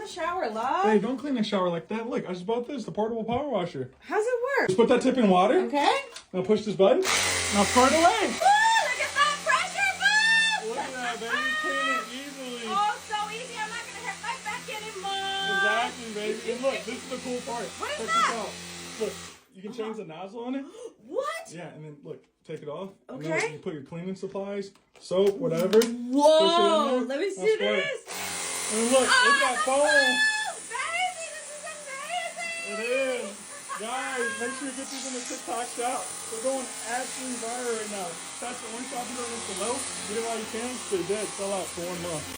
the shower, love. Hey, don't clean the shower like that. Look, I just bought this, the portable power washer. How's it work? Just put that tip in water. Okay. Now push this button. Now throw it away. Woo, look at that pressure boost! Look at that, baby. Clean it easily. Oh, so easy. I'm not going to hurt my back anymore. Exactly, baby. And look, this is the cool part. What is Check that? this out. Look, you can change the nozzle on it. What? Yeah, and then look, take it off. Okay. And then you put your cleaning supplies, soap, whatever. Whoa, let me see this. And look, it's got foam. Baby, this is amazing. It is. Guys, make sure you get these in the TikTok shop. They're going absolutely viral right now. That's the one shopping link below. Get it while you can. Stay dead. Sell out for 1 month.